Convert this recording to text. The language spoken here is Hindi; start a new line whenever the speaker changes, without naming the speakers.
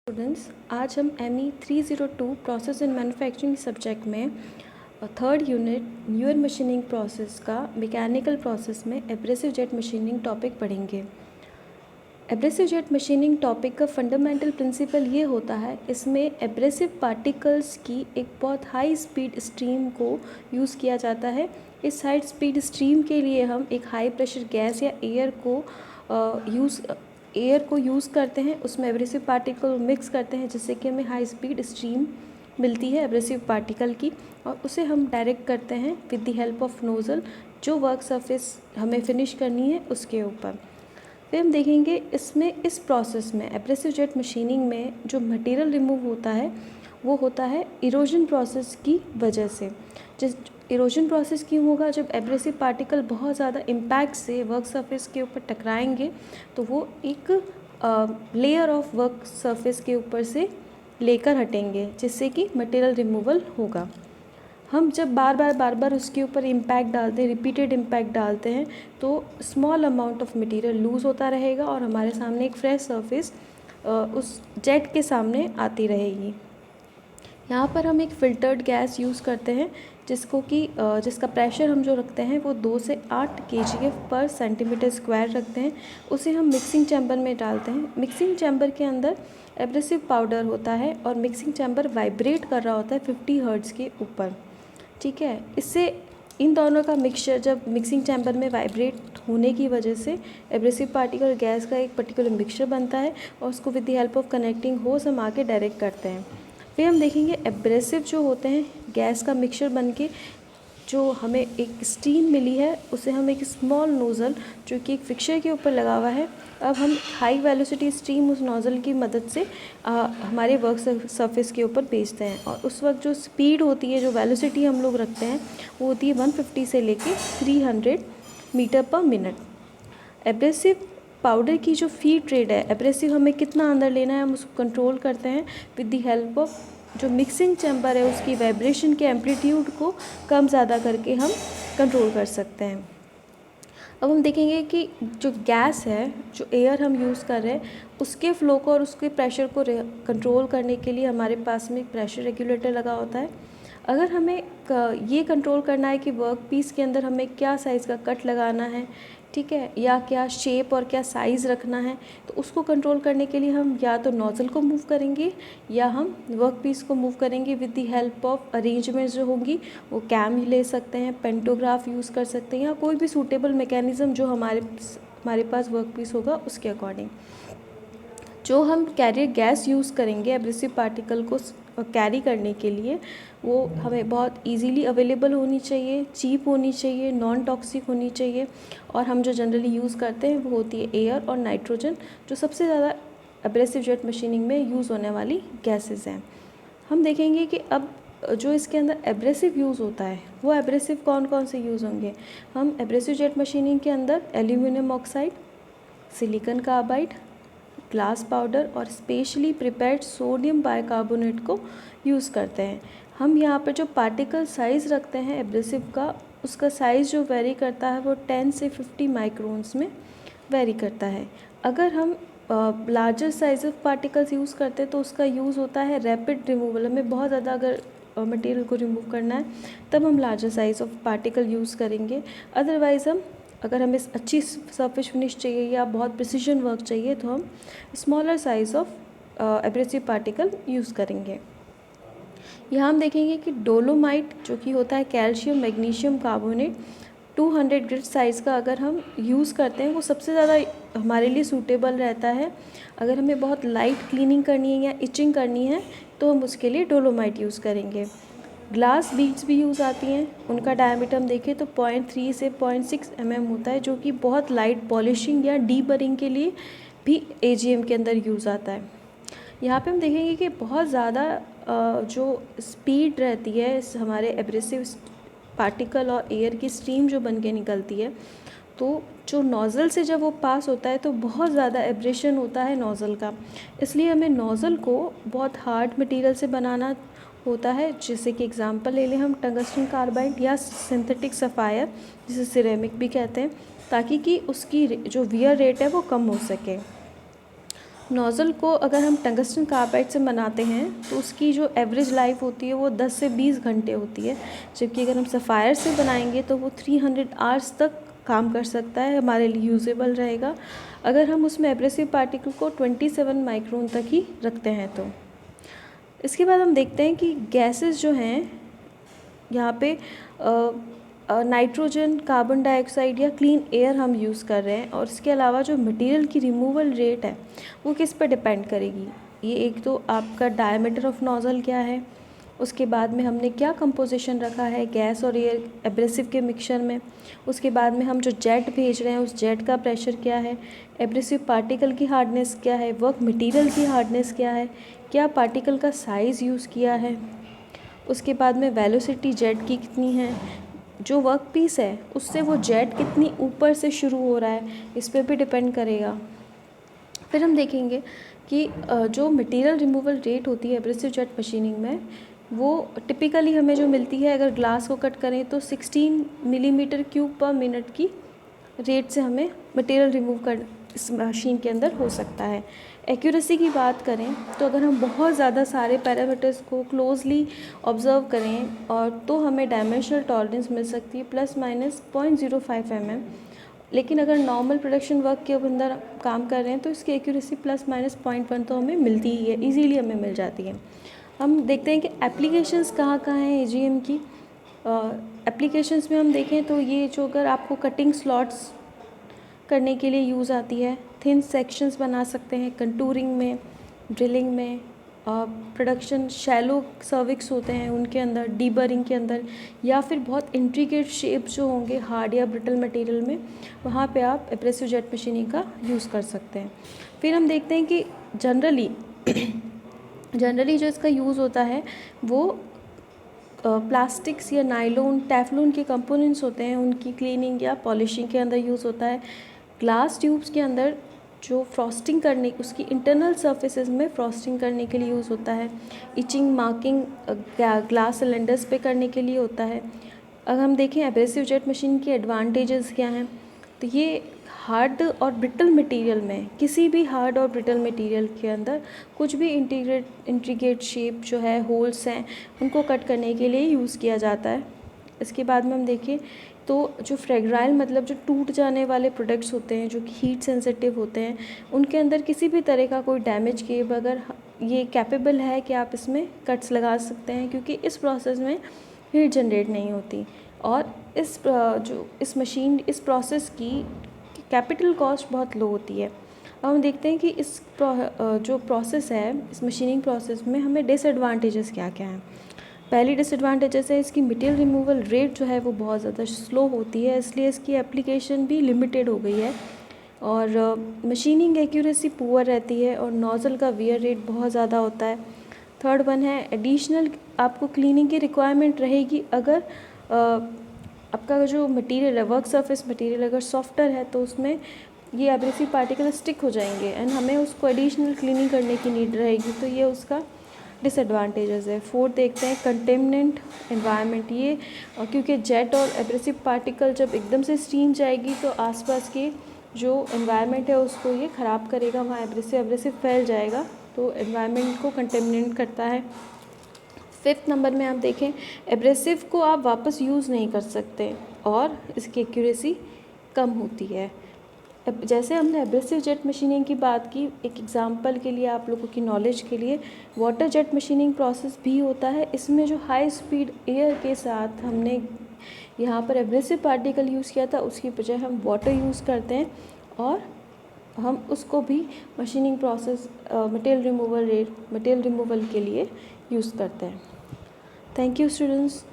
स्टूडेंट्स, आज हम ME 302 process in manufacturing subject में third unit newer machining process का मैकेनिकल प्रोसेस में एब्रेसिव जेट मशीनिंग टॉपिक पढ़ेंगे। एब्रेसिव जेट मशीनिंग टॉपिक का फंडामेंटल प्रिंसिपल ये होता है, इसमें एब्रेसिव पार्टिकल्स की एक बहुत हाई स्पीड स्ट्रीम को यूज़ किया जाता है। इस हाई स्पीड स्ट्रीम के लिए हम एक हाई प्रेशर गैस या एयर को यूज़ करते हैं, उसमें एब्रेसिव पार्टिकल मिक्स करते हैं जिससे कि हमें हाई स्पीड स्ट्रीम मिलती है एब्रेसिव पार्टिकल की, और उसे हम डायरेक्ट करते हैं with the help of nozzle जो वर्क सरफेस हमें फिनिश करनी है उसके ऊपर। फिर हम देखेंगे इस प्रोसेस में एब्रेसिव जेट मशीनिंग में जो मटेरियल रिमूव होता है वो होता है इरोजन प्रोसेस की वजह से। जिस इरोजन प्रोसेस क्यों होगा? जब एब्रेसिव पार्टिकल बहुत ज़्यादा इम्पैक्ट से वर्क सरफेस के ऊपर टकराएंगे तो वो एक लेयर ऑफ वर्क सरफेस के ऊपर से लेकर हटेंगे जिससे कि मटेरियल रिमूवल होगा। हम जब बार बार उसके ऊपर इम्पैक्ट डालते हैं, रिपीटेड इम्पैक्ट डालते हैं, तो small amount of material loose होता रहेगा और हमारे सामने एक फ्रेश सरफेस उस जेट के सामने आती रहेगी। यहाँ पर हम एक फ़िल्टर्ड गैस यूज़ करते हैं जिसका प्रेशर हम जो रखते हैं वो 2 से 8 kgf पर सेंटीमीटर स्क्वायर रखते हैं। उसे हम मिक्सिंग चैम्बर में डालते हैं। मिक्सिंग चैम्बर के अंदर एब्रेसिव पाउडर होता है और मिक्सिंग चैम्बर वाइब्रेट कर रहा होता है 50 हर्ट्ज़ के ऊपर। ठीक है, इससे इन दोनों का मिक्सचर जब मिक्सिंग चैम्बर में वाइब्रेट होने की वजह से एब्रेसिव पार्टिकल गैस का एक पर्टिकुलर मिक्सचर बनता है और उसको with the help of connecting होस हम आके डायरेक्ट करते हैं। फिर हम देखेंगे एब्रेसिव जो होते हैं गैस का मिक्सचर बनके जो हमें एक स्टीम मिली है उसे हम एक स्मॉल नोज़ल जो कि एक फिक्सर के ऊपर लगा हुआ है, अब हम हाई वेलोसिटी स्टीम उस नोज़ल की मदद से हमारे वर्क सरफेस के ऊपर भेजते हैं। और उस वक्त जो स्पीड होती है, जो वेलोसिटी हम लोग रखते हैं वो होती है 150 से लेके 300 मीटर पर मिनट। एब्रेसिव पाउडर की जो फीड रेट है, एब्रेसिव हमें कितना अंदर लेना है हम उसको कंट्रोल करते हैं विद द हेल्प ऑफ जो मिक्सिंग चैम्बर है उसकी वाइब्रेशन के एम्पलीट्यूड को कम ज़्यादा करके हम कंट्रोल कर सकते हैं। अब हम देखेंगे कि जो गैस है, जो एयर हम यूज़ कर रहे हैं उसके फ़्लो को और उसके प्रेशर को कंट्रोल करने के लिए हमारे पास में एक प्रेशर रेगुलेटर लगा होता है। अगर हमें ये कंट्रोल करना है कि वर्क पीस के अंदर हमें क्या साइज़ का कट लगाना है, ठीक है, या क्या शेप और क्या साइज़ रखना है, तो उसको कंट्रोल करने के लिए हम या तो नोज़ल को मूव करेंगे या हम वर्क पीस को मूव करेंगे with the help of arrangements जो होंगी वो कैम ले सकते हैं, पेंटोग्राफ यूज़ कर सकते हैं या कोई भी सूटेबल मैकेनिज़्म जो हमारे पास वर्क पीस होगा उसके अकॉर्डिंग। जो हम कैरियर गैस यूज़ करेंगे एब्रेसिव पार्टिकल को कैरी करने के लिए वो हमें बहुत इजीली अवेलेबल होनी चाहिए, चीप होनी चाहिए, नॉन टॉक्सिक होनी चाहिए, और हम जो जनरली यूज़ करते हैं वो होती है एयर और नाइट्रोजन, जो सबसे ज़्यादा एब्रेसिव जेट मशीनिंग में यूज़ होने वाली गैसेस हैं। हम देखेंगे कि अब जो इसके अंदर एब्रेसिव यूज़ होता है वो एब्रेसिव कौन कौन से यूज़ होंगे। हम एब्रेसिव जेट मशीनिंग के अंदर aluminium oxide, silicon carbide, glass powder और स्पेशली प्रिपेयर्ड सोडियम बाइकार्बोनेट को यूज़ करते हैं। हम यहाँ पर जो पार्टिकल साइज़ रखते हैं एब्रेसिव का, उसका साइज़ जो वेरी करता है वो 10 से 50 माइक्रोन्स में वेरी करता है। अगर हम larger size of particles use करते हैं तो उसका यूज़ होता है रैपिड रिमूवल। हमें बहुत ज़्यादा अगर मटेरियल को रिमूव करना है तब हम larger size of particle use करेंगे। अदरवाइज़ अगर हमें अच्छी सरफेस फिनिश चाहिए या बहुत प्रिसीजन वर्क चाहिए तो हम smaller size of abrasive particle use करेंगे। यहाँ हम देखेंगे कि डोलोमाइट जो कि होता है calcium magnesium carbonate 200 grid size का अगर हम यूज़ करते हैं वो सबसे ज़्यादा हमारे लिए सूटेबल रहता है। अगर हमें बहुत लाइट क्लीनिंग करनी है या इचिंग करनी है तो हम उसके लिए डोलोमाइट यूज़ करेंगे। ग्लास बीड्स भी यूज़ आती हैं, उनका डायमीटर हम देखें तो 0.3 से 0.6 mm होता है, जो कि बहुत लाइट पॉलिशिंग या डीबरिंग के लिए भी AGM के अंदर यूज़ आता है। यहाँ पे हम देखेंगे कि बहुत ज़्यादा जो स्पीड रहती है हमारे एब्रेसिव पार्टिकल और एयर की स्ट्रीम जो बन के निकलती है, तो जो नोज़ल से जब वो पास होता है तो बहुत ज़्यादा एब्रेशन होता है नोज़ल का, इसलिए हमें नोज़ल को बहुत हार्ड मटेरियल से बनाना होता है। जैसे कि एग्जांपल ले लें हम टंगस्टन कार्बाइड या सिंथेटिक सफ़ायर जिसे सिरेमिक भी कहते हैं, ताकि कि उसकी जो वियर रेट है वो कम हो सके। नोज़ल को अगर हम टंगस्टन कार्बाइड से बनाते हैं तो उसकी जो एवरेज लाइफ होती है वो 10 से 20 घंटे होती है, जबकि अगर हम सफ़ायर से बनाएंगे तो वो 300 आवर्स तक काम कर सकता है, हमारे लिए यूजेबल रहेगा अगर हम उसमें एब्रेसिव पार्टिकल को 27 माइक्रोन तक ही रखते हैं तो। इसके बाद हम देखते हैं कि गैसेस जो हैं यहाँ पे नाइट्रोजन, कार्बन डाइऑक्साइड या क्लीन एयर हम यूज़ कर रहे हैं, और इसके अलावा जो मटेरियल की रिमूवल रेट है वो किस पर डिपेंड करेगी। ये एक तो आपका डायमीटर ऑफ नोज़ल क्या है, उसके बाद में हमने क्या कंपोजिशन रखा है गैस और एयर एब्रेसिव के मिक्सचर में, उसके बाद में हम जो जेट भेज रहे हैं उस जेट का प्रेशर क्या है, एब्रेसिव पार्टिकल की हार्डनेस क्या है, वर्क मटेरियल की हार्डनेस क्या है, क्या पार्टिकल का साइज़ यूज़ किया है, उसके बाद में वेलोसिटी जेट की कितनी है, जो वर्क पीस है उससे वो जेट कितनी ऊपर से शुरू हो रहा है, इस पर भी डिपेंड करेगा। फिर हम देखेंगे कि जो मटेरियल रिमूवल रेट होती है एब्रेसिव जेट मशीनिंग में, वो टिपिकली हमें जो मिलती है अगर ग्लास को कट करें तो 16 मिलीमीटर क्यूब पर मिनट की रेट से हमें मटेरियल रिमूव कर इस मशीन के अंदर हो सकता है। एक्यूरेसी की बात करें तो अगर हम बहुत ज़्यादा सारे पैरामीटर्स को क्लोजली ऑब्ज़र्व करें और तो हमें डायमेंशनल टॉलरेंस मिल सकती है ±0.05 mm, लेकिन अगर नॉर्मल प्रोडक्शन वर्क के अंदर काम कर रहे हैं तो इसकी एक्यूरेसी ±0.1 तो हमें मिलती ही है, ईजीली हमें मिल जाती है। हम देखते हैं कि एप्लीकेशंस कहाँ कहाँ हैं एजीएम की। एप्लीकेशंस में हम देखें तो ये जो अगर आपको कटिंग स्लॉट्स करने के लिए यूज़ आती है, थिन सेक्शंस बना सकते हैं कंटूरिंग में, ड्रिलिंग में, प्रोडक्शन शैलो सर्विक्स होते हैं उनके अंदर, डीबरिंग के अंदर, या फिर बहुत इंट्रिकेट शेप्स जो होंगे हार्ड या ब्रिटल मटेरियल में, वहाँ पे आप एब्रेसिव जेट मशीनिंग का यूज़ कर सकते हैं। फिर हम देखते हैं कि जनरली जो इसका यूज़ होता है वो प्लास्टिक्स या नाइलोन, टेफ्लॉन के कंपोनेंट्स होते हैं, उनकी क्लीनिंग या पॉलिशिंग के अंदर यूज़ होता है। ग्लास ट्यूब्स के अंदर जो फ्रॉस्टिंग करने, उसकी इंटरनल सर्फेसेस में फ्रॉस्टिंग करने के लिए यूज़ होता है। इचिंग, मार्किंग ग्लास सिलेंडर्स पे करने के लिए होता है। अगर हम देखें एब्रेसिव जेट मशीन के एडवांटेजेस क्या हैं, तो ये हार्ड और ब्रिटल मटेरियल में, किसी भी हार्ड और ब्रिटल मटेरियल के अंदर कुछ भी इंट्रिकेट शेप जो है, होल्स हैं, उनको कट करने के लिए यूज़ किया जाता है। इसके बाद में हम देखें तो जो फ्रेगराइल मतलब जो टूट जाने वाले प्रोडक्ट्स होते हैं जो कि हीट सेंसिटिव होते हैं, उनके अंदर किसी भी तरह का कोई डैमेज किए बगैर ये कैपेबल है कि आप इसमें कट्स लगा सकते हैं, क्योंकि इस प्रोसेस में हीट जनरेट नहीं होती। और इस प्रोसेस की कैपिटल कॉस्ट बहुत लो होती है। अब हम देखते हैं कि जो प्रोसेस है, इस मशीनिंग प्रोसेस में हमें डिसएडवांटेजेस क्या क्या हैं। पहली डिसएडवांटेजेस है इसकी मटेरियल रिमूवल रेट जो है वो बहुत ज़्यादा स्लो होती है, इसलिए इसकी एप्लीकेशन भी लिमिटेड हो गई है, और मशीनिंग एक्यूरेसी पुअर रहती है, और नोज़ल का वियर रेट बहुत ज़्यादा होता है। थर्ड वन है एडिशनल आपको क्लीनिंग की रिक्वायरमेंट रहेगी अगर आपका जो मटेरियल है, वर्क सरफेस मटेरियल अगर सॉफ्टर है तो उसमें ये एब्रेसिव पार्टिकल स्टिक हो जाएंगे एंड हमें उसको एडिशनल क्लीनिंग करने की नीड रहेगी, तो ये उसका डिसएडवांटेजेस है। फोर्थ देखते हैं कंटेमिनेंट एनवायरनमेंट। ये क्योंकि जेट और एब्रेसिव पार्टिकल जब एकदम से स्टीम जाएगी तो आसपास के जो एनवायरनमेंट है उसको ये ख़राब करेगा, वहाँ एब्रेसिव फैल जाएगा, तो एनवायरनमेंट को कंटेमिनेट करता है। फिफ्थ नंबर में आप देखें एब्रेसिव को आप वापस यूज़ नहीं कर सकते और इसकी एक्यूरेसी कम होती है। जैसे हमने एब्रेसिव जेट मशीनिंग की बात की, एक एग्जांपल के लिए आप लोगों की नॉलेज के लिए, वाटर जेट मशीनिंग प्रोसेस भी होता है। इसमें जो हाई स्पीड एयर के साथ हमने यहाँ पर एब्रेसिव पार्टिकल यूज़ किया था, उसकी बजाय हम वाटर यूज़ करते हैं और हम उसको भी मशीनिंग प्रोसेस मटेरियल रिमूवल के लिए यूज़ करते हैं। Thank you students.